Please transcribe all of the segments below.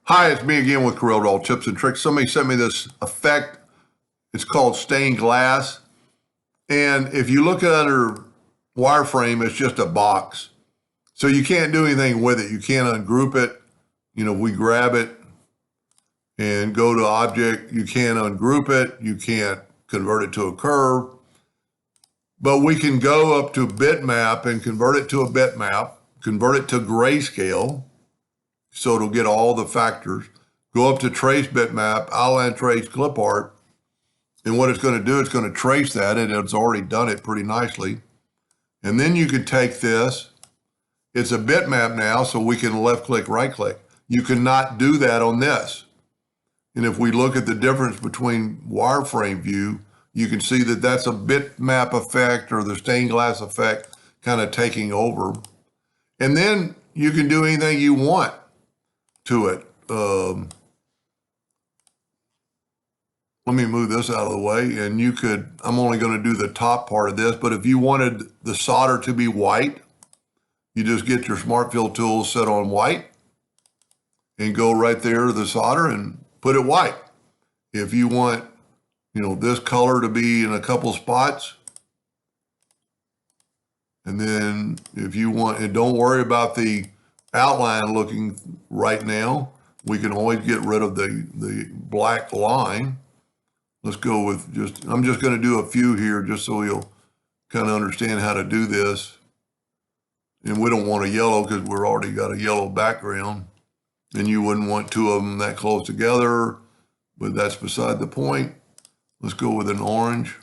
Hi, it's me again with CorelDraw tips and tricks. Somebody sent me this effect. It's called stained glass. And if you look at under wireframe, it's just a box. So you can't do anything with it. You can't ungroup it. We grab it and go to object. You can't ungroup it. You can't convert it to a curve. But we can go up to bitmap and convert it to a bitmap, convert it to grayscale. So it'll get all the factors. Go up to trace bitmap, outline trace clip art. And what it's going to do, it's going to trace that, and it's already done it pretty nicely. And then you can take this. It's a bitmap now, so we can left click, right click. You cannot do that on this. And if we look at the difference between wireframe view, you can see that that's a bitmap effect or the stained glass effect kind of taking over. And then you can do anything you want to it. Let me move this out of the way, and I'm only going to do the top part of this, but if you wanted the solder to be white, you just get your Smart Fill tool set on white and go right there to the solder and put it white. If you want, this color to be in a couple spots, and then if you want, and don't worry about the outline looking right now. We can always get rid of the black line. Let's go with I'm just going to do a few here just so you'll kind of understand how to do this. And we don't want a yellow because we've already got a yellow background. And you wouldn't want two of them that close together, but that's beside the point. Let's go with an orange.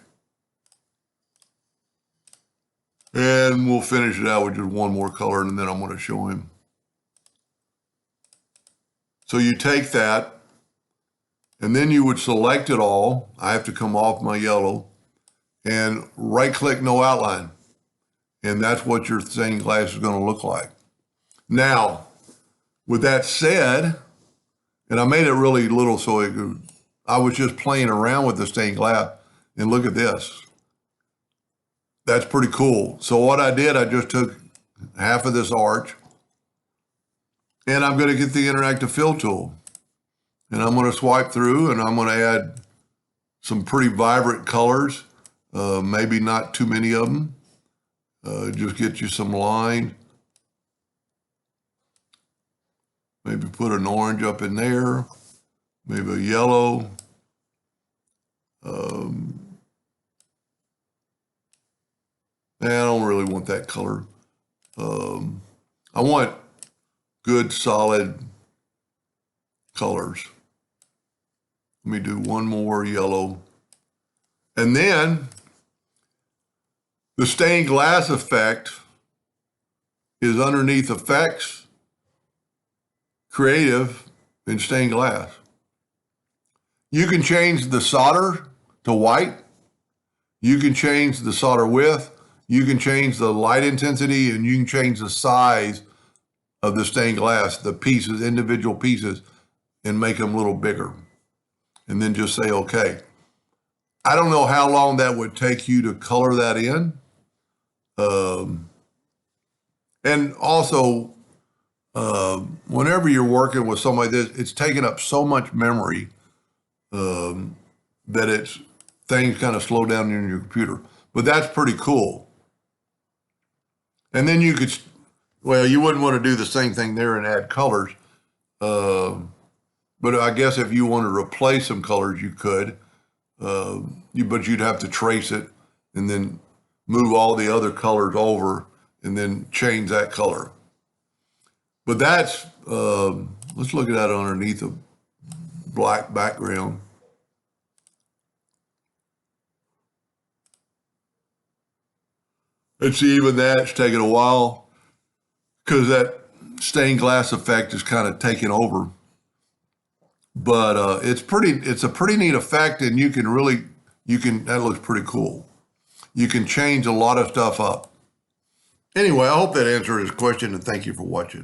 And we'll finish it out with just one more color, and then I'm going to show him. So you take that, and then you would select it all. I have to come off my yellow, and right-click No Outline. And that's what your stained glass is going to look like. Now, with that said, and I made it really little so I was just playing around with the stained glass, and look at this. That's pretty cool. So what I did, I just took half of this arch, and I'm going to get the interactive fill tool. And I'm going to swipe through, and I'm going to add some pretty vibrant colors. Maybe not too many of them. Just get you some line. Maybe put an orange up in there. Maybe a yellow. I don't really want that color. I want good, solid colors. Let me do one more yellow. And then the stained glass effect is underneath effects, creative, and stained glass. You can change the solder to white. You can change the solder width. You can change the light intensity, and you can change the size of the stained glass, the pieces, individual pieces, and make them a little bigger. And then just say, okay. I don't know how long that would take you to color that in. And also, whenever you're working with something like this, it's taking up so much memory that things kind of slow down in your computer. But that's pretty cool. And then you could, well, you wouldn't want to do the same thing there and add colors. But I guess if you want to replace some colors, you could. But you'd have to trace it and then move all the other colors over and then change that color. But that's, let's look at that underneath a black background. And see, even that's taking a while because that stained glass effect is kind of taking over. But it's a pretty neat effect, and that looks pretty cool. You can change a lot of stuff up. Anyway, I hope that answered his question, and thank you for watching.